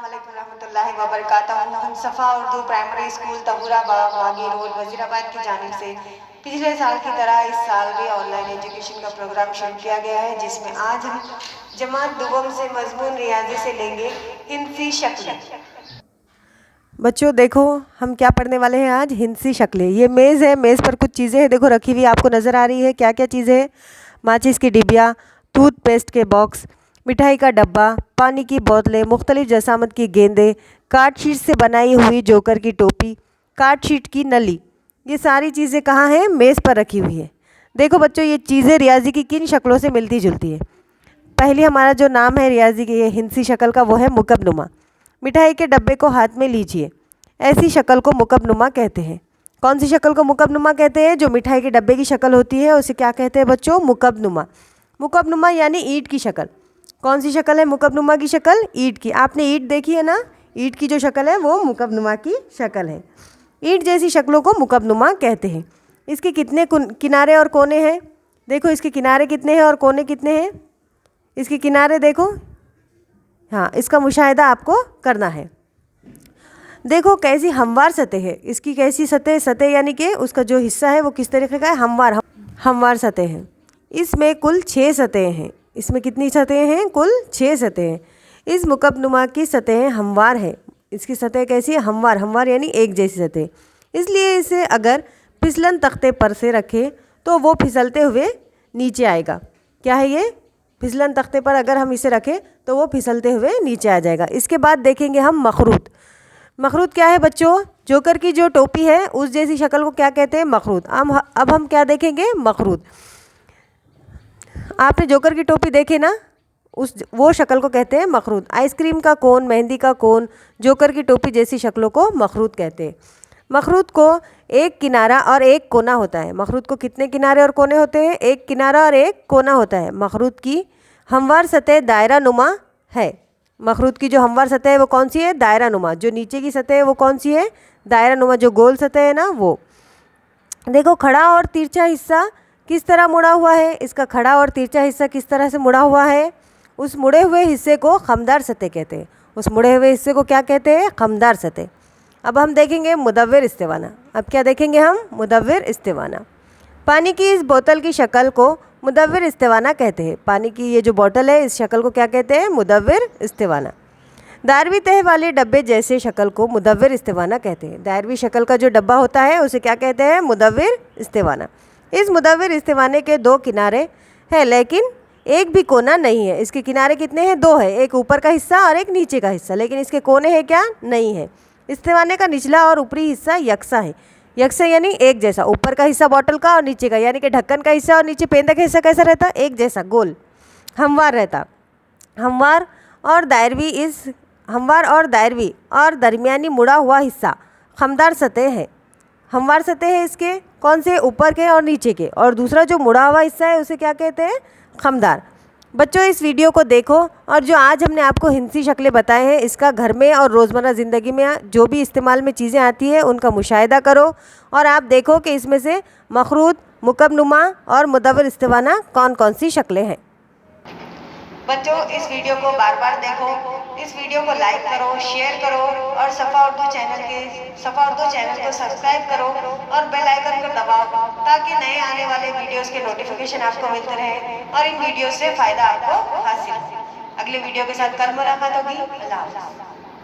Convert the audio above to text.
अस्सलामुअलैकुम रहमतुल्लाहि व बरकातहू। हम सफ़ा उर्दू प्राइमरी स्कूल तहुराबाग बागी रोड वजीराबाद की जानिब से पिछले साल की तरह इस साल भी ऑनलाइन एजुकेशन का प्रोग्राम शुरू किया गया है, जिसमें आज हम जमात दुवम से मजमून रियाजी से लेंगे हिंसी शक्लें। बच्चों देखो हम क्या पढ़ने वाले हैं आज, हिंसी शक्लें। ये मेज़ है, मेज़ पर कुछ चीज़ें हैं देखो रखी हुई, आपको नज़र आ रही है क्या क्या चीज़ें हैं। माचिस की डिबिया, टूथपेस्ट के बॉक्स, मिठाई का डब्बा, पानी की बोतलें, मुख्तलिफ जसामत की गेंदें, कार्ड शीट से बनाई हुई जोकर की टोपी, कार्ड शीट की नली। ये सारी चीज़ें कहाँ हैं, मेज़ पर रखी हुई है। देखो बच्चों ये चीज़ें रियाजी की किन शक्लों से मिलती जुलती है। पहली हमारा जो नाम है रियाजी की हिंसी शक्ल का वो है मुकबनुमा। मिठाई के डब्बे को हाथ में लीजिए, ऐसी शक्ल को मुकबनुमा कहते हैं। कौन सी शक्ल को मुकबनुमा कहते हैं? जो मिठाई के डब्बे की शक्ल होती है उसे क्या कहते हैं बच्चों? मुकबनुमा। मुकबनुमा यानी ईंट की शक्ल। कौन सी शक्ल है मुकबनुमा की शक्ल? ईंट की। आपने ईंट देखी है ना, ईंट की जो शक्ल है वो मुकबनुमा की शक्ल है। ईंट जैसी शक्लों को मुकबनुमा कहते हैं। इसके कितने किनारे और कोने हैं? देखो इसके किनारे कितने हैं और कोने कितने हैं। इसके किनारे देखो, हाँ इसका मुशाहिदा आपको करना है। देखो कैसी हमवार सतह है इसकी, कैसी सतह, सतह यानी कि उसका जो हिस्सा है वो किस तरीके का है, हमवार सतह है। इसमें कुल 6 सतहें हैं। इसमें कितनी सतहें हैं? कुल 6 सतहें हैं। इस मुकबनुमा की सतहें हमवार है। इसकी सतह कैसी है? हमवार। हमवार यानी एक जैसी सतह, इसलिए इसे अगर फिसलन तख्ते पर से रखें तो वो फिसलते हुए नीचे आएगा। क्या है ये? फिसलन तख्ते पर अगर हम इसे रखें तो वो फिसलते हुए नीचे आ जाएगा। इसके बाद देखेंगे हम मखरूत। मखरूत क्या है बच्चों? जोकर की जो टोपी है उस जैसी शक्ल को क्या कहते हैं? मखरूत। अब हम क्या देखेंगे? मखरूत। आपने जोकर की टोपी देखी ना, वो शक्ल को कहते हैं मखरूत। आइसक्रीम का कोन, मेहंदी का कोन, जोकर की टोपी जैसी शक्लों को मखरूत कहते हैं। मखरूत को एक किनारा और एक कोना होता है। मखरूत को कितने किनारे और कोने होते हैं? एक किनारा और एक कोना होता है। मखरूत की हमवार सतह दायरा नुमा है। मखरूत की जो हमवार सतह है वो कौन सी है? दायरा नुमा। जो नीचे की सतह है वो कौन सी है? दायरा नुमा। जो गोल सतह है ना वो। देखो खड़ा और तिरछा हिस्सा किस तरह मुड़ा हुआ है। इसका खड़ा और तिरछा हिस्सा किस तरह से मुड़ा हुआ है? उस मुड़े हुए हिस्से को खमदार सतह कहते हैं। उस मुड़े हुए हिस्से को क्या कहते हैं? खमदार सतह। अब हम देखेंगे मुदव्विर इस्तिवाना। अब क्या देखेंगे हम? मुदव्विर इस्तिवाना। पानी की इस बोतल की शक्ल को मुदव्विर इस्तिवाना कहते हैं। पानी की ये जो बोतल है इस शक्ल को क्या कहते हैं? मुदव्विर इस्तिवाना। दायरवी तह वाले डब्बे जैसे शक्ल को मुदव्विर इस्तिवाना कहते हैं। दायरवी शक्ल का जो डब्बा होता है उसे क्या कहते हैं? मुदव्विर इस्तिवाना। इस मुदव्विर इस्तिवाने के 2 किनारे हैं लेकिन एक भी कोना नहीं है। इसके किनारे कितने हैं? 2 है, एक ऊपर का हिस्सा और एक नीचे का हिस्सा, लेकिन इसके कोने हैं क्या? नहीं है। इस्तिवाने का निचला और ऊपरी हिस्सा यकसा है। यकसा यानी एक जैसा। ऊपर का हिस्सा बॉटल का और नीचे का यानी कि ढक्कन का हिस्सा और नीचे पेंदा का हिस्सा कैसा रहता? एक जैसा, गोल, हमवार रहता। हमवार और दायरवी और दरमियानी मुड़ा हुआ हिस्सा खमदार सतह है। हमवार सतह है इसके, कौन से? ऊपर के और नीचे के। और दूसरा जो मुड़ा हुआ हिस्सा है उसे क्या कहते हैं? खमदार। बच्चों इस वीडियो को देखो और जो आज हमने आपको हिंसी शक्लें बताए हैं इसका घर में और रोज़मर्रा ज़िंदगी में जो भी इस्तेमाल में चीज़ें आती हैं उनका मुशाहिदा करो और आप देखो कि इसमें से मखरूत, मुकबनुमा और मुदव्विर इस्तिवाना कौन कौन सी शक्लें हैं। बच्चों इस वीडियो को बार बार देखो, इस वीडियो को लाइक करो, शेयर करो और सफ़ा उर्दू चैनल को सब्सक्राइब करो और बेल आइकन को दबाओ ताकि नए आने वाले वीडियोस के नोटिफिकेशन आपको मिलते रहे और इन वीडियो से फ़ायदा आपको हासिल हो। अगले वीडियो के साथ कल मुलाकात होगी। अल्लाह हाफ़िज़।